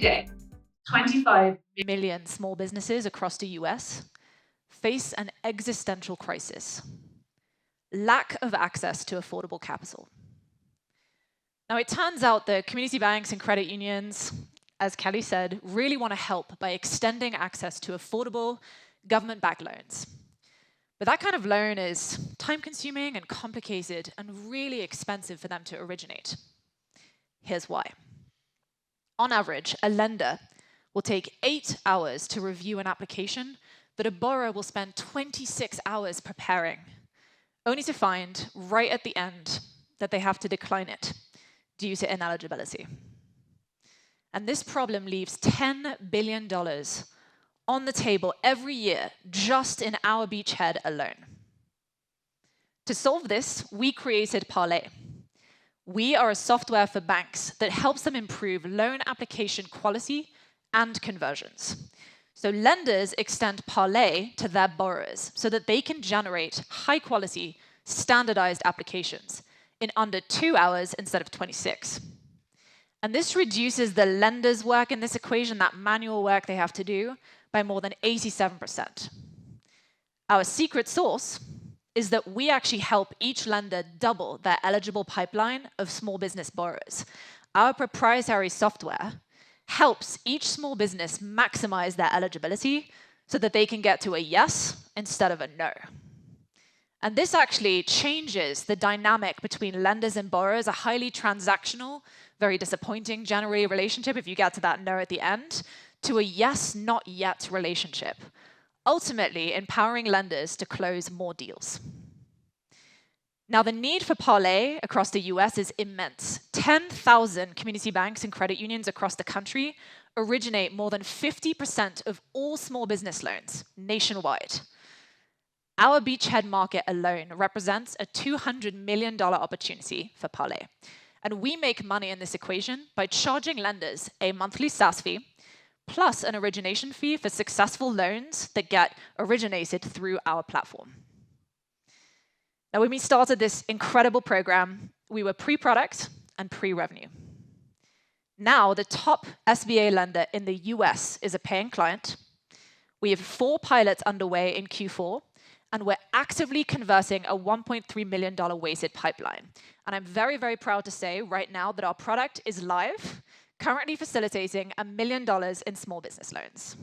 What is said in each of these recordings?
day, 25 million small businesses across the US face an existential crisis: lack of access to affordable capital. Now, it turns out that community banks and credit unions, as Kelly said, really want to help by extending access to affordable government-backed loans. But that kind of loan is time-consuming and complicated and really expensive for them to originate. Here's why. On average, a lender will take 8 hours to review an application that a borrower will spend 26 hours preparing, only to find right at the end that they have to decline it due to ineligibility. And this problem leaves $10 billion on the table every year just in our beachhead alone. To solve this, we created Paray. We are a software for banks that helps them improve loan application quality and conversions. So lenders extend Paray to their borrowers so that they can generate high-quality, standardized applications in under 2 hours instead of 26. And this reduces the lender's work in this equation, that manual work they have to do, by more than 87%. Our secret sauce is that we actually help each lender double their eligible pipeline of small business borrowers. Our proprietary software helps each small business maximize their eligibility so that they can get to a yes instead of a no. And this actually changes the dynamic between lenders and borrowers, a highly transactional, very disappointing generally relationship if you get to that no at the end, to a yes, not yet relationship, ultimately empowering lenders to close more deals. Now, the need for Paray across the US is immense. 10,000 community banks and credit unions across the country originate more than 50% of all small business loans nationwide. Our beachhead market alone represents a $200 million opportunity for Paray. And we make money in this equation by charging lenders a monthly SaaS fee plus an origination fee for successful loans that get originated through our platform. Now, when we started this incredible program, we were pre-product and pre-revenue. Now, the top SBA lender in the US is a paying client. We have 4 pilots underway in Q4, and we're actively converting a $1.3 million weighted pipeline. And I'm very, very proud to say right now that our product is live, currently facilitating $1 million in small business loans.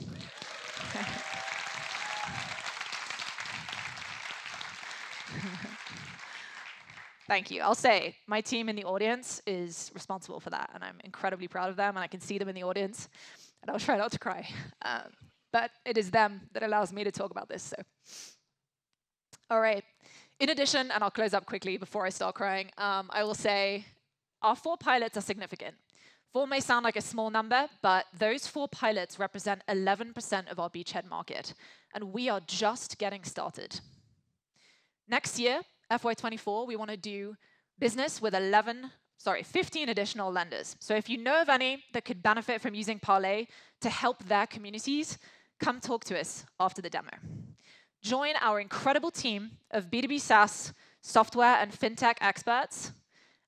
Thank you. I'll say, my team in the audience is responsible for that, and I'm incredibly proud of them, and I can see them in the audience, and I'll try not to cry. But it is them that allows me to talk about this, so. All right. In addition, and I'll close up quickly before I start crying, I will say our 4 pilots are significant. 4 may sound like a small number, but those 4 pilots represent 11% of our beachhead market, and we are just getting started. Next year, FY24, we want to do business with 15 additional lenders. So if you know of any that could benefit from using Paray to help their communities, come talk to us after the demo. Join our incredible team of B2B SaaS, software, and fintech experts,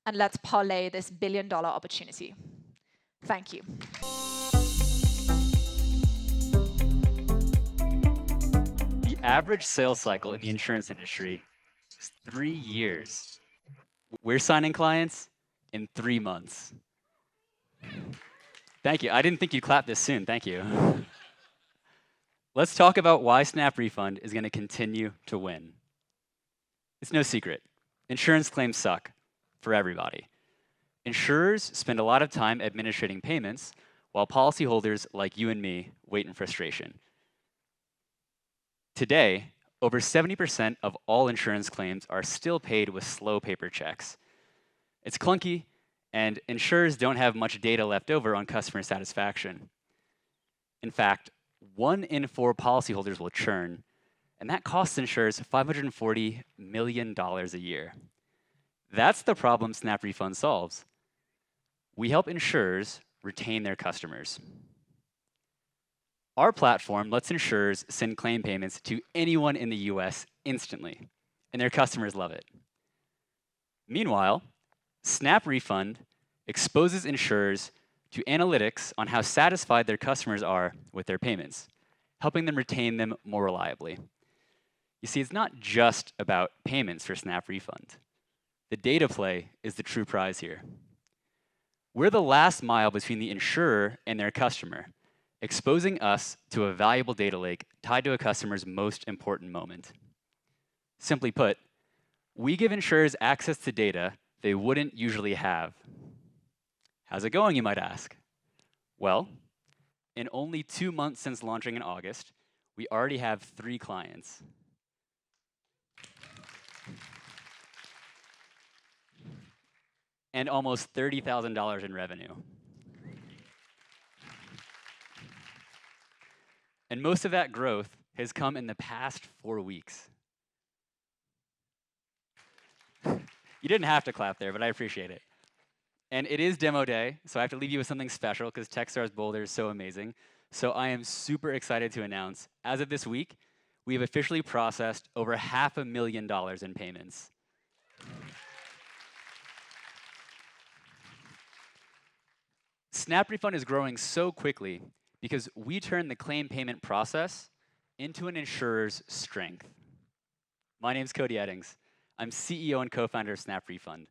and let's Paray this $1 billion opportunity. Thank you. The average sales cycle in the insurance industry is 3 years. We're signing clients in 3 months. Thank you. I didn't think you'd clap this soon. Thank you. Let's talk about why SnapRefund is going to continue to win. It's no secret. Insurance claims suck for everybody. Insurers spend a lot of time administrating payments, while policyholders like you and me wait in frustration. Today, over 70% of all insurance claims are still paid with slow paper checks. It's clunky, and insurers don't have much data left over on customer satisfaction. In fact, 1 in 4 policyholders will churn, and that costs insurers $540 million a year. That's the problem SnapRefund solves. We help insurers retain their customers. Our platform lets insurers send claim payments to anyone in the US instantly, and their customers love it. Meanwhile, SnapRefund exposes insurers to analytics on how satisfied their customers are with their payments, helping them retain them more reliably. You see, it's not just about payments for SnapRefund. The data play is the true prize here. We're the last mile between the insurer and their customer, exposing us to a valuable data lake tied to a customer's most important moment. Simply put, we give insurers access to data they wouldn't usually have. How's it going, you might ask? Well, in only 2 months since launching in August, we already have 3 clients. And almost $30,000 in revenue. And most of that growth has come in the past 4 weeks. You didn't have to clap there, but I appreciate it. And it is demo day, so I have to leave you with something special because Techstars Boulder is so amazing. So I am super excited to announce, as of this week, we have officially processed over $500,000 in payments. SnapRefund is growing so quickly because we turn the claim payment process into an insurer's strength. My name's Cody Eddings. I'm CEO and co-founder of SnapRefund.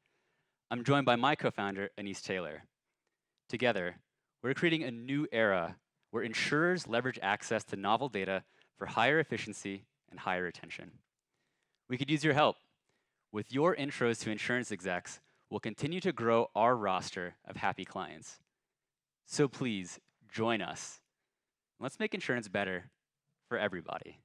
I'm joined by my co-founder, Anise Taylor. Together, we're creating a new era where insurers leverage access to novel data for higher efficiency and higher retention. We could use your help. With your intros to insurance execs, we'll continue to grow our roster of happy clients. So please, join us. Let's make insurance better for everybody.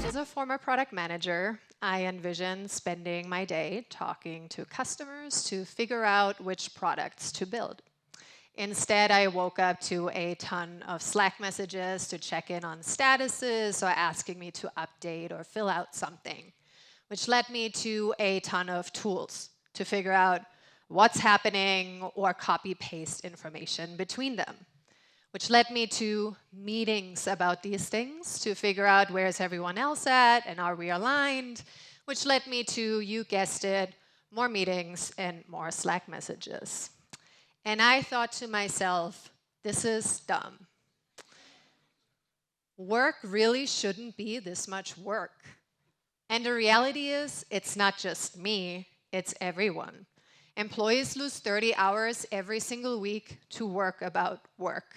As a former product manager, I envision spending my day talking to customers to figure out which products to build. Instead, I woke up to a ton of Slack messages to check in on statuses or asking me to update or fill out something, which led me to a ton of tools to figure out what's happening or copy-paste information between them, which led me to meetings about these things to figure out where's everyone else at and are we aligned, which led me to, you guessed it, more meetings and more Slack messages. And I thought to myself, this is dumb. Work really shouldn't be this much work. And the reality is, it's not just me, it's everyone. Employees lose 30 hours every single week to work about work.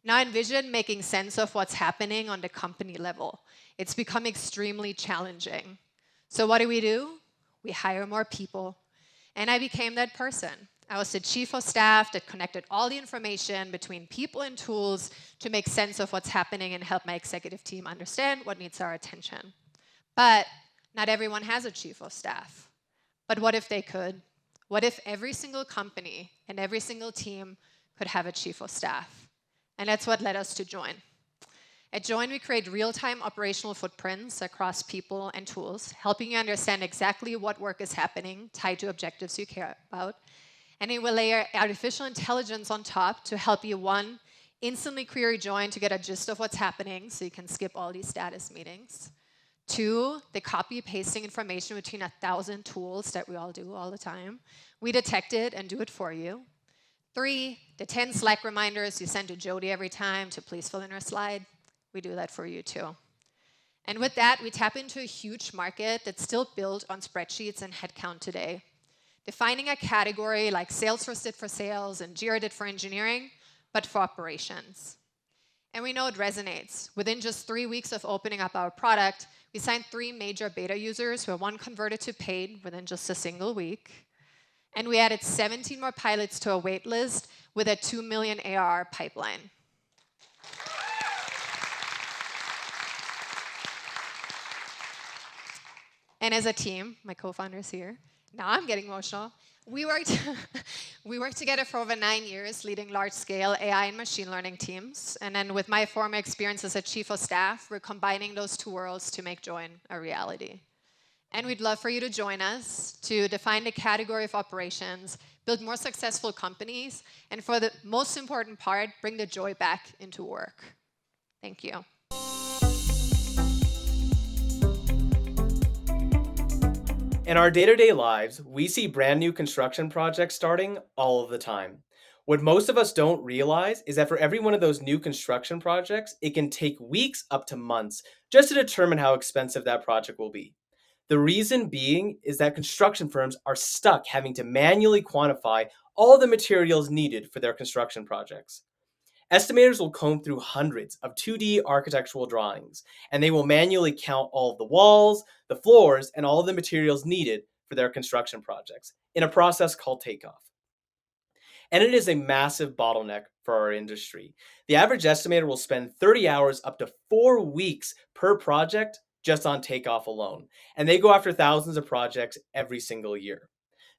Now envision making sense of what's happening on the company level. It's become extremely challenging. So what do? We hire more people. And I became that person. I was the chief of staff that connected all the information between people and tools to make sense of what's happening and help my executive team understand what needs our attention. But not everyone has a chief of staff. But what if they could? What if every single company and every single team could have a chief of staff? And that's what led us to Join. At Join, we create real-time operational footprints across people and tools, helping you understand exactly what work is happening tied to objectives you care about. And it will layer artificial intelligence on top to help you, 1, instantly query Join to get a gist of what's happening so you can skip all these status meetings. 2, the copy-pasting information between 1,000 tools that we all do all the time. We detect it and do it for you. 3, the 10 Slack reminders you send to Jody every time to please fill in her slide. We do that for you too. And with that, we tap into a huge market that's still built on spreadsheets and headcount today. Defining a category like Salesforce did for sales and Jira did for engineering, but for operations. And we know it resonates. Within just 3 weeks of opening up our product, we signed 3 major beta users where 1 converted to paid within just a single week. And we added 17 more pilots to a wait list with a 2 million ARR pipeline. And as a team, my co-founders here, now I'm getting emotional. We worked together for over 9 years, leading large-scale AI and machine learning teams. And then with my former experience as a chief of staff, we're combining those 2 worlds to make Join a reality. And we'd love for you to join us to define the category of operations, build more successful companies, and for the most important part, bring the joy back into work. Thank you. In our day-to-day lives, we see brand new construction projects starting all of the time. What most of us don't realize is that for every one of those new construction projects, it can take weeks up to months just to determine how expensive that project will be. The reason being is that construction firms are stuck having to manually quantify all the materials needed for their construction projects. Estimators will comb through hundreds of 2D architectural drawings, and they will manually count all of the walls, the floors, and all of the materials needed for their construction projects in a process called takeoff. And it is a massive bottleneck for our industry. The average estimator will spend 30 hours up to 4 weeks per project just on takeoff alone, and they go after thousands of projects every single year.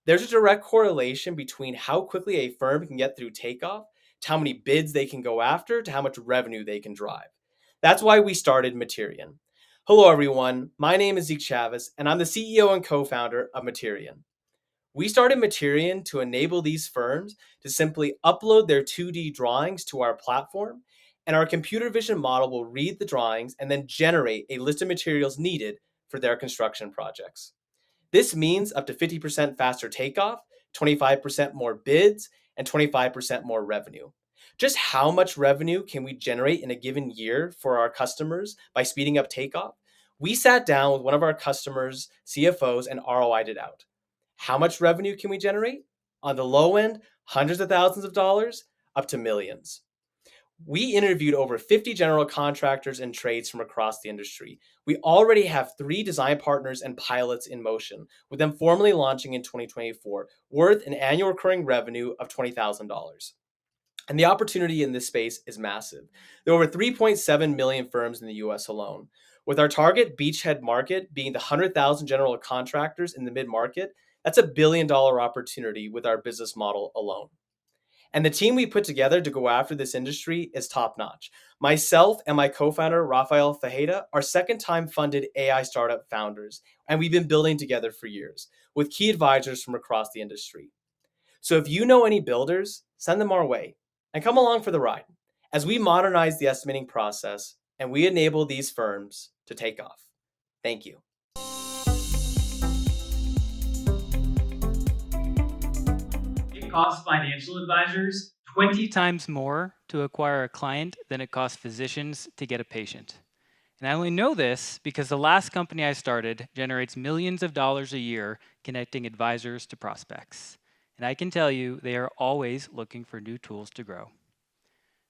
There's a direct correlation between how quickly a firm can get through takeoff, to how many bids they can go after, to how much revenue they can drive. That's why we started Materion. Hello, everyone. My name is Zeke Chavez, and I'm the CEO and co-founder of Materion. We started Materion to enable these firms to simply upload their 2D drawings to our platform, and our computer vision model will read the drawings and then generate a list of materials needed for their construction projects. This means up to 50% faster takeoff, 25% more bids, and 25% more revenue. Just how much revenue can we generate in a given year for our customers by speeding up takeoff? We sat down with one of our customers' CFOs and ROI'd it out. How much revenue can we generate? On the low end, hundreds of thousands of dollars, up to millions. We interviewed over 50 general contractors and trades from across the industry. We already have 3 design partners and pilots in motion, with them formally launching in 2024, worth an annual recurring revenue of $20,000. And the opportunity in this space is massive. There are over 3.7 million firms in the US alone. With our target beachhead market being the 100,000 general contractors in the mid-market, that's $1 billion opportunity with our business model alone. And the team we put together to go after this industry is top-notch. Myself and my co-founder, Rafael Fajeda, are second-time funded AI startup founders, and we've been building together for years with key advisors from across the industry. So if you know any builders, send them our way and come along for the ride as we modernize the estimating process and we enable these firms to take off. Thank you. It costs financial advisors 20 times more to acquire a client than it costs physicians to get a patient. And I only know this because the last company I started generates millions of dollars a year connecting advisors to prospects. And I can tell you, they are always looking for new tools to grow.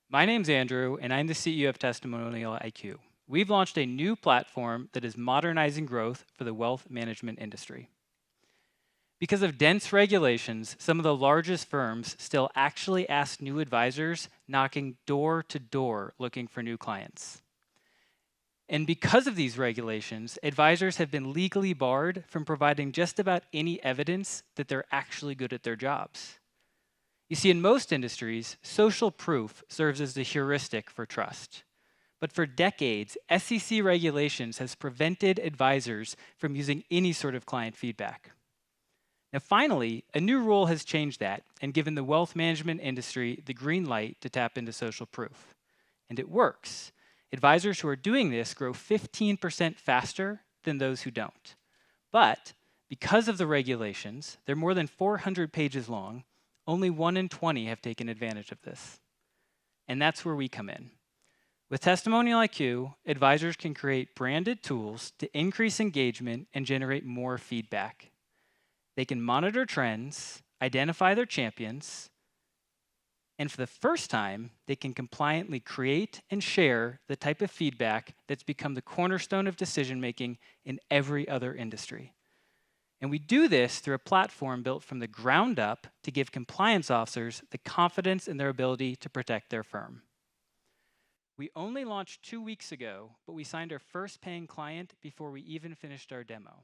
My name's Andrew, and I'm the CEO of Testimonial IQ. We've launched a new platform that is modernizing growth for the wealth management industry. Because of dense regulations, some of the largest firms still actually ask new advisors knocking door to door looking for new clients. And because of these regulations, advisors have been legally barred from providing just about any evidence that they're actually good at their jobs. You see, in most industries, social proof serves as the heuristic for trust. But for decades, SEC regulations has prevented advisors from using any sort of client feedback. Now, finally, a new rule has changed that and given the wealth management industry the green light to tap into social proof. And it works. Advisors who are doing this grow 15% faster than those who don't. But because of the regulations, they're more than 400 pages long. Only 1 in 20 have taken advantage of this. And that's where we come in. With Testimonial IQ, advisors can create branded tools to increase engagement and generate more feedback. They can monitor trends, identify their champions, and for the first time, they can compliantly create and share the type of feedback that's become the cornerstone of decision-making in every other industry. And we do this through a platform built from the ground up to give compliance officers the confidence in their ability to protect their firm. We only launched 2 weeks ago, but we signed our first paying client before we even finished our demo.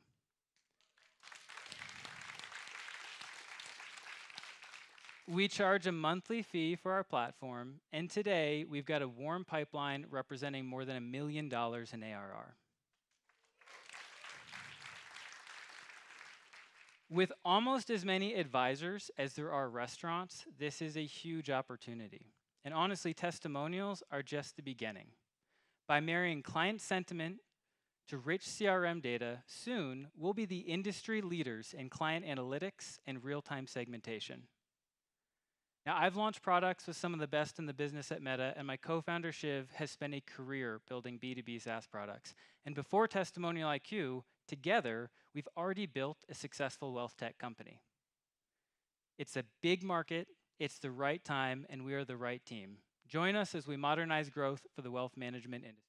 We charge a monthly fee for our platform, and today we've got a warm pipeline representing more than $1 million in ARR. With almost as many advisors as there are restaurants, this is a huge opportunity. And honestly, testimonials are just the beginning. By marrying client sentiment, to rich CRM data, soon we'll be the industry leaders in client analytics and real-time segmentation. Now, I've launched products with some of the best in the business at Meta, and my co-founder Shiv has spent a career building B2B SaaS products. And before Testimonial IQ, together, we've already built a successful wealth tech company. It's a big market, it's the right time, and we are the right team. Join us as we modernize growth for the wealth management industry.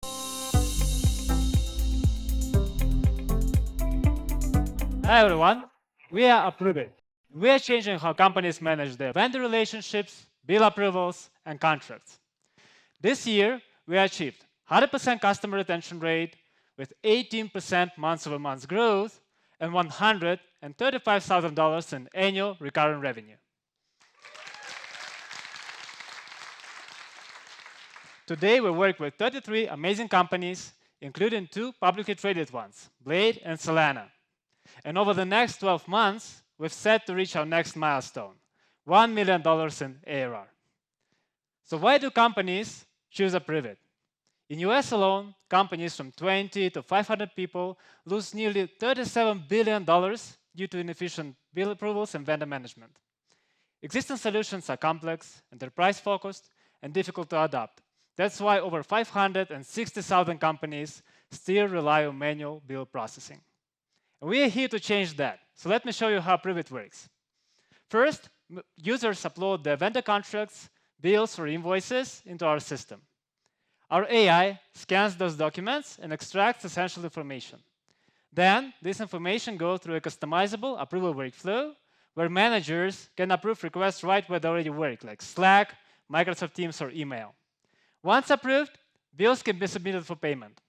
Hi everyone, we are Approv. We are changing how companies manage their vendor relationships, bill approvals, and contracts. This year, we achieved 100% customer retention rate with 18% month-over-month growth and $135,000 in annual recurring revenue. Today, we work with 33 amazing companies, including 2 publicly traded ones, Blade and Solana. And over the next 12 months, we've set to reach our next milestone, $1 million in ARR. So why do companies choose Approv? In US alone, companies from 20 to 500 people lose nearly $37 billion due to inefficient bill approvals and vendor management. Existing solutions are complex, enterprise-focused, and difficult to adopt. That's why over 560,000 companies still rely on manual bill processing. And we are here to change that. So let me show you how Approv works. First, users upload their vendor contracts, bills, or invoices into our system. Our AI scans those documents and extracts essential information. Then, this information goes through a customizable approval workflow where managers can approve requests right where they already work, like Slack, Microsoft Teams, or email. Once approved, bills can be submitted for payment.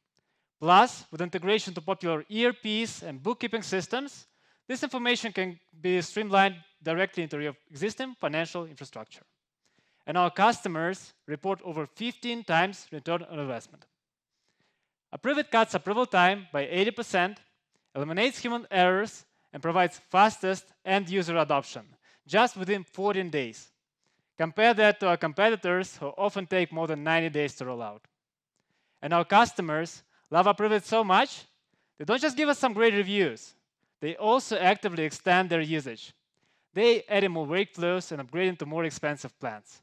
Plus, with integration to popular ERPs and bookkeeping systems, this information can be streamlined directly into your existing financial infrastructure. And our customers report over 15 times return on investment. Approv cuts approval time by 80%, eliminates human errors, and provides fastest end-user adoption, just within 14 days. Compare that to our competitors who often take more than 90 days to roll out. And our customers love Approv so much, they don't just give us some great reviews. They also actively extend their usage. They add more workflows and upgrade into more expensive plans.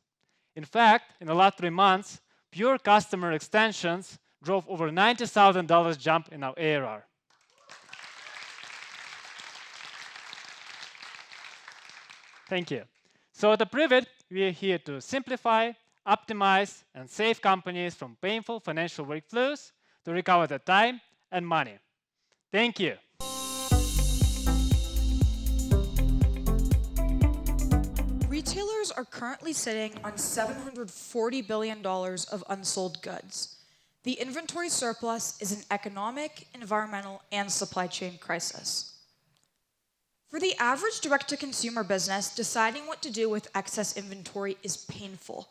In fact, in the last 3 months, pure customer extensions drove over $90,000 jump in our ARR. Thank you. So at Approv, we are here to simplify, optimize, and save companies from painful financial workflows to recover their time and money. Thank you. Retailers are currently sitting on $740 billion of unsold goods. The inventory surplus is an economic, environmental, and supply chain crisis. For the average direct-to-consumer business, deciding what to do with excess inventory is painful.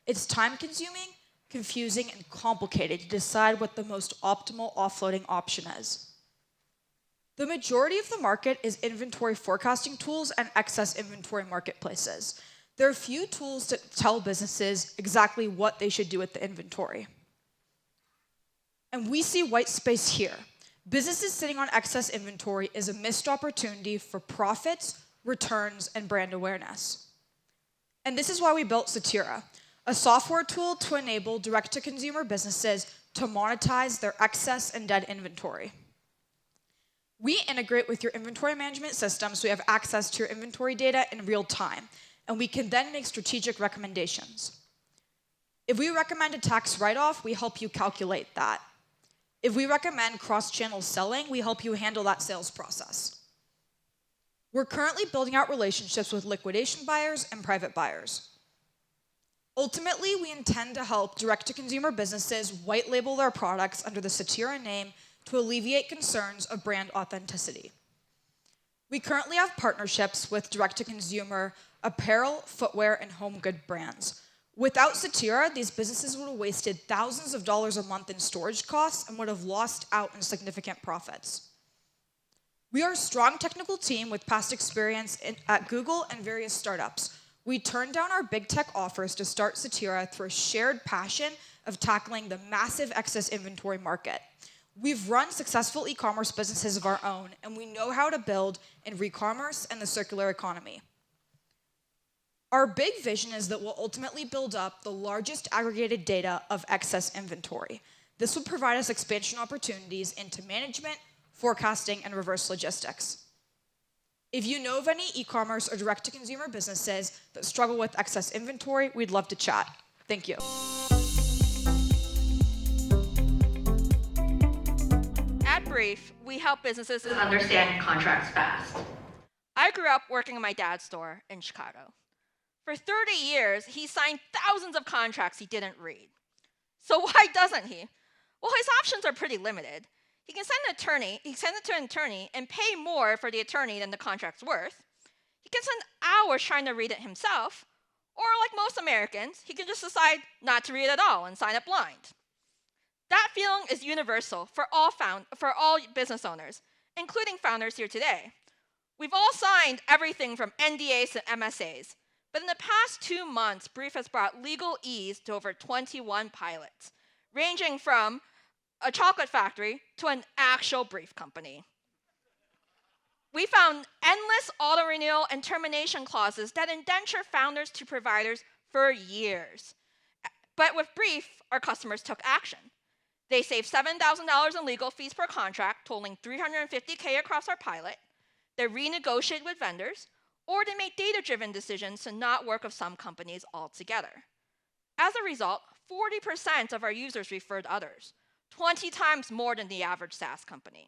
It's time-consuming, confusing, and complicated to decide what the most optimal offloading option is. The majority of the market is inventory forecasting tools and excess inventory marketplaces. There are few tools to tell businesses exactly what they should do with the inventory. And we see white space here. Businesses sitting on excess inventory is a missed opportunity for profits, returns, and brand awareness. And this is why we built Satia, a software tool to enable direct-to-consumer businesses to monetize their excess and dead inventory. We integrate with your inventory management system so you have access to your inventory data in real time, and we can then make strategic recommendations. If we recommend a tax write-off, we help you calculate that. If we recommend cross-channel selling, we help you handle that sales process. We're currently building out relationships with liquidation buyers and private buyers. Ultimately, we intend to help direct-to-consumer businesses white label their products under the Satia name to alleviate concerns of brand authenticity. We currently have partnerships with direct-to-consumer apparel, footwear, and home good brands. Without Satia, these businesses would have wasted thousands of dollars a month in storage costs and would have lost out on significant profits. We are a strong technical team with past experience at Google and various startups. We turned down our big tech offers to start Satia through a shared passion of tackling the massive excess inventory market. We've run successful e-commerce businesses of our own, and we know how to build in re-commerce and the circular economy. Our big vision is that we'll ultimately build up the largest aggregated data of excess inventory. This will provide us expansion opportunities into management, forecasting, and reverse logistics. If you know of any e-commerce or direct-to-consumer businesses that struggle with excess inventory, we'd love to chat. Thank you. At Brief, we help businesses understand contracts fast. I grew up working in my dad's store in Chicago. For 30 years, he signed thousands of contracts he didn't read. So why doesn't he? Well, his options are pretty limited. He can send it to an attorney and pay more for the attorney than the contract's worth. He can spend hours trying to read it himself, or like most Americans, he can just decide not to read it at all and sign it blind. That feeling is universal for all business owners, including founders here today. We've all signed everything from NDAs to MSAs, but in the past 2 months, Brief has brought legal ease to over 21 pilots, ranging from a chocolate factory to an actual brief company. We found endless auto-renewal and termination clauses that indenture founders to providers for years. But with Brief, our customers took action. They saved $7,000 in legal fees per contract, totaling $350K across our pilot. They renegotiated with vendors, or they made data-driven decisions to not work with some companies altogether. As a result, 40% of our users referred others, 20 times more than the average SaaS company.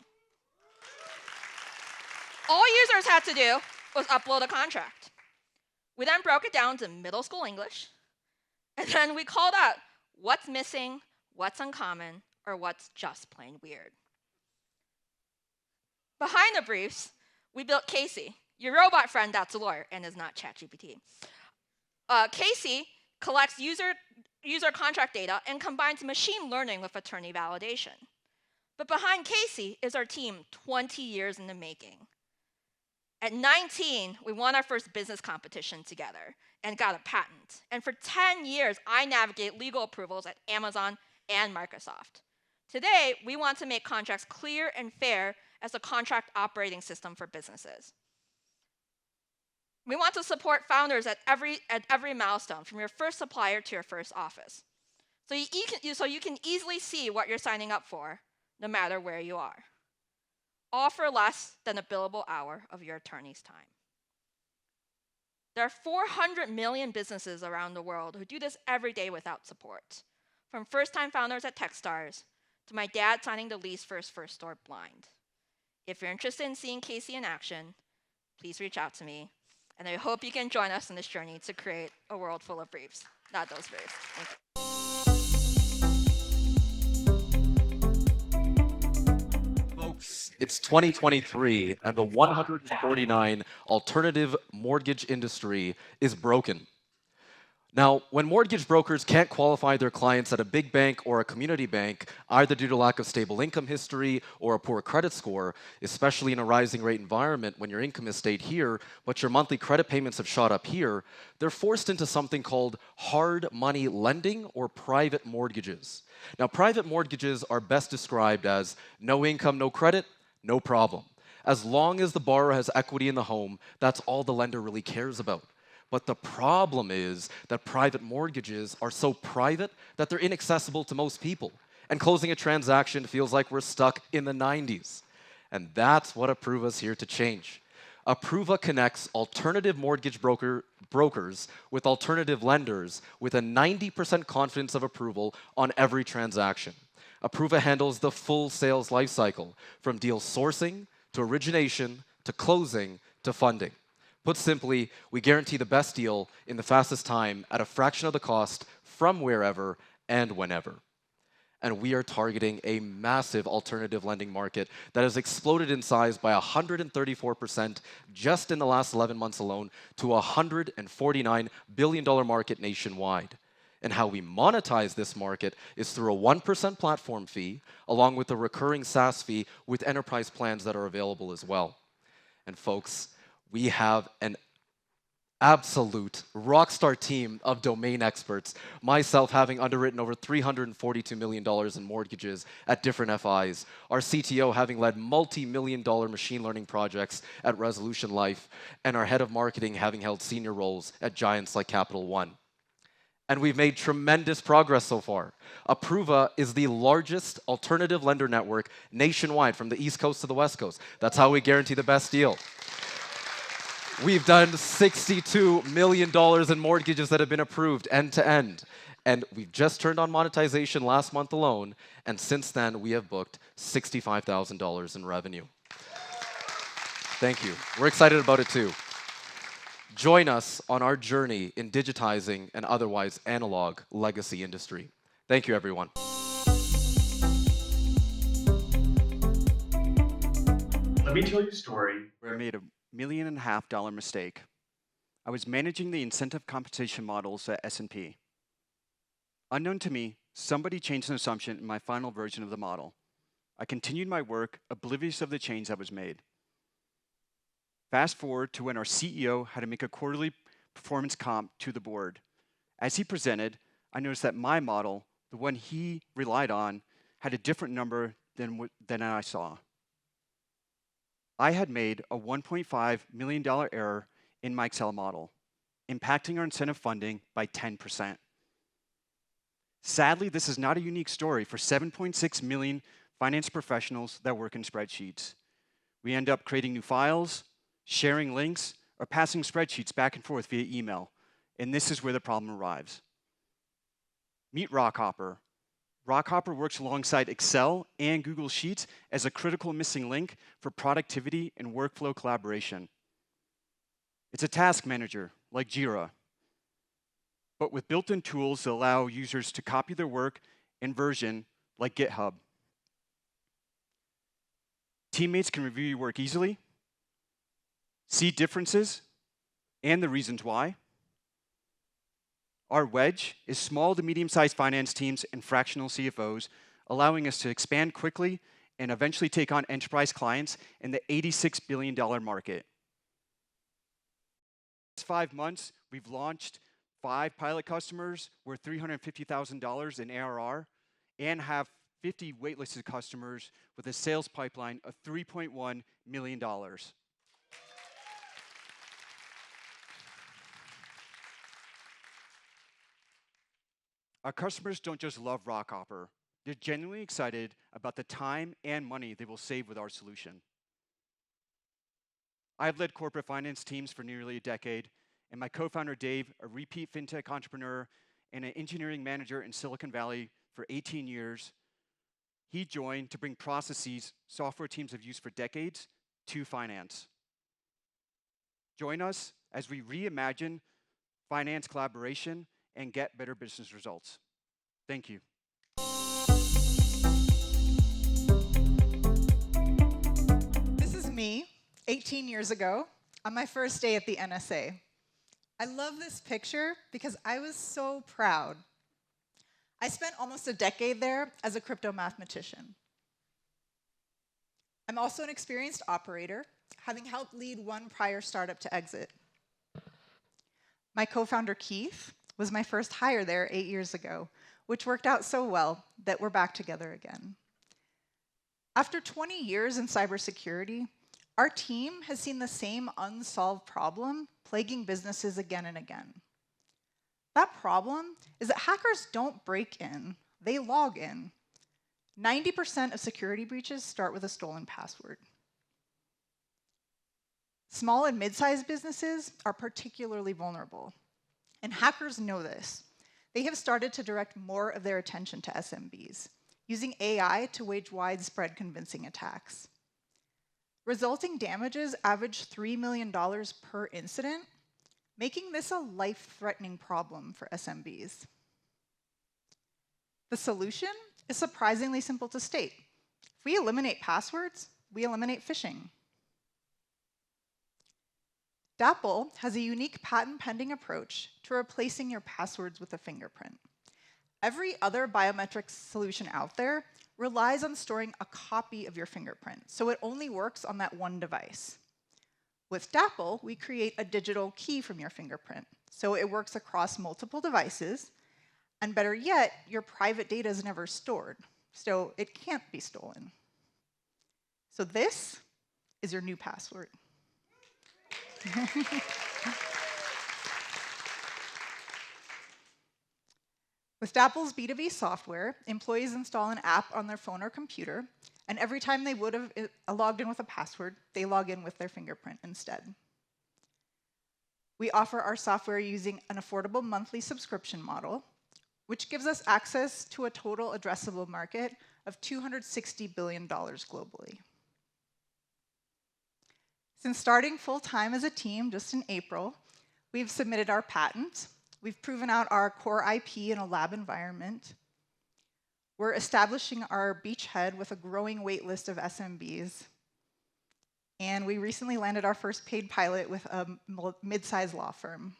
All users had to do was upload a contract. We then broke it down to middle school English, and then we called out what's missing, what's uncommon, or what's just plain weird. Behind the briefs, we built Casey, your robot friend that's a lawyer and is not ChatGPT. Casey collects user contract data and combines machine learning with attorney validation. But behind Casey is our team 20 years in the making. At 19, we won our first business competition together and got a patent. And for 10 years, I navigate legal approvals at Amazon and Microsoft. Today, we want to make contracts clear and fair as a contract operating system for businesses. We want to support founders at every milestone, from your first supplier to your first office. So you can easily see what you're signing up for, no matter where you are. All for less than a billable hour of your attorney's time. There are 400 million businesses around the world who do this every day without support. From first-time founders at Techstars to my dad signing the lease for his first store blind. If you're interested in seeing Casey in action, please reach out to me. And I hope you can join us in this journey to create a world full of briefs, not those briefs. Thank you. Folks, it's 2023, and the 149 alternative mortgage industry is broken. Now, when mortgage brokers can't qualify their clients at a big bank or a community bank, either due to lack of stable income history or a poor credit score, especially in a rising rate environment when your income has stayed here, but your monthly credit payments have shot up here, they're forced into something called hard money lending or private mortgages. Now, private mortgages are best described as no income, no credit, no problem. As long as the borrower has equity in the home, that's all the lender really cares about. But the problem is that private mortgages are so private that they're inaccessible to most people. And closing a transaction feels like we're stuck in the 90s. And that's what Approva's here to change. Approva connects alternative mortgage brokers with alternative lenders with a 90% confidence of approval on every transaction. Approva handles the full sales lifecycle, from deal sourcing to origination to closing to funding. Put simply, we guarantee the best deal in the fastest time at a fraction of the cost from wherever and whenever. And we are targeting a massive alternative lending market that has exploded in size by 134% just in the last 11 months alone to a $149 billion market nationwide. And how we monetize this market is through a 1% platform fee, along with a recurring SaaS fee with enterprise plans that are available as well. And folks, we have an absolute rockstar team of domain experts, myself having underwritten over $342 million in mortgages at different FIs, our CTO having led multi-million-dollar machine learning projects at Resolution Life, and our head of marketing having held senior roles at giants like Capital One. And we've made tremendous progress so far. Approva is the largest alternative lender network nationwide from the East Coast to the West Coast. That's how we guarantee the best deal. We've done $62 million in mortgages that have been approved end to end. And we've just turned on monetization last month alone. And since then, we have booked $65,000 in revenue. Thank you. We're excited about it too. Join us on our journey in digitizing an otherwise analog legacy industry. Thank you, everyone. Let me tell you a story where I made a $1.5 million mistake. I was managing the incentive compensation models at S&P. Unknown to me, somebody changed an assumption in my final version of the model. I continued my work, oblivious of the change that was made. Fast forward to when our CEO had to make a quarterly performance comp to the board. As he presented, I noticed that my model, the one he relied on, had a different number than I saw. I had made a $1.5 million error in my Excel model, impacting our incentive funding by 10%. Sadly, this is not a unique story for 7.6 million finance professionals that work in spreadsheets. We end up creating new files, sharing links, or passing spreadsheets back and forth via email. And this is where the problem arrives. Meet Rockhopper. Rockhopper works alongside Excel and Google Sheets as a critical missing link for productivity and workflow collaboration. It's a task manager, like Jira, but with built-in tools that allow users to copy their work and version, like GitHub. Teammates can review your work easily, see differences and the reasons why. Our wedge is small to medium-sized finance teams and fractional CFOs, allowing us to expand quickly and eventually take on enterprise clients in the $86 billion market. In 5 months, we've launched 5 pilot customers worth $350,000 in ARR and have 50 waitlisted customers with a sales pipeline of $3.1 million. Our customers don't just love Rockhopper. They're genuinely excited about the time and money they will save with our solution. I've led corporate finance teams for nearly a decade, and my co-founder Dave, a repeat fintech entrepreneur and an engineering manager in Silicon Valley for 18 years, he joined to bring processes software teams have used for decades to finance. Join us as we reimagine finance collaboration and get better business results. Thank you. This is me, 18 years ago, on my first day at the NSA. I love this picture because I was so proud. I spent almost a decade there as a crypto mathematician. I'm also an experienced operator, having helped lead one prior startup to exit. My co-founder Keith was my first hire there 8 years ago, which worked out so well that we're back together again. After 20 years in cybersecurity, our team has seen the same unsolved problem plaguing businesses again and again. That problem is that hackers don't break in, they log in. 90% of security breaches start with a stolen password. Small and mid-sized businesses are particularly vulnerable. And hackers know this. They have started to direct more of their attention to SMBs, using AI to wage widespread convincing attacks. Resulting damages average $3 million per incident, making this a life-threatening problem for SMBs. The solution is surprisingly simple to state. If we eliminate passwords, we eliminate phishing. Dapple has a unique patent-pending approach to replacing your passwords with a fingerprint. Every other biometric solution out there relies on storing a copy of your fingerprint, so it only works on that one device. With Dapple, we create a digital key from your fingerprint, so it works across multiple devices, and better yet, your private data is never stored, so it can't be stolen. So this is your new password. With Dapple's B2B software, employees install an app on their phone or computer, and every time they would have logged in with a password, they log in with their fingerprint instead. We offer our software using an affordable monthly subscription model, which gives us access to a total addressable market of $260 billion globally. Since starting full-time as a team just in April, we've submitted our patent. We've proven out our core IP in a lab environment. We're establishing our beachhead with a growing wait list of SMBs. And we recently landed our first paid pilot with a mid-sized law firm.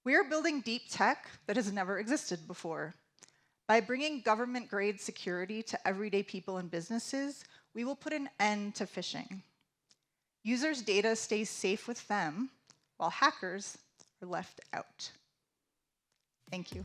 We are building deep tech that has never existed before. By bringing government-grade security to everyday people and businesses, we will put an end to phishing. Users' data stays safe with them, while hackers are left out. Thank you.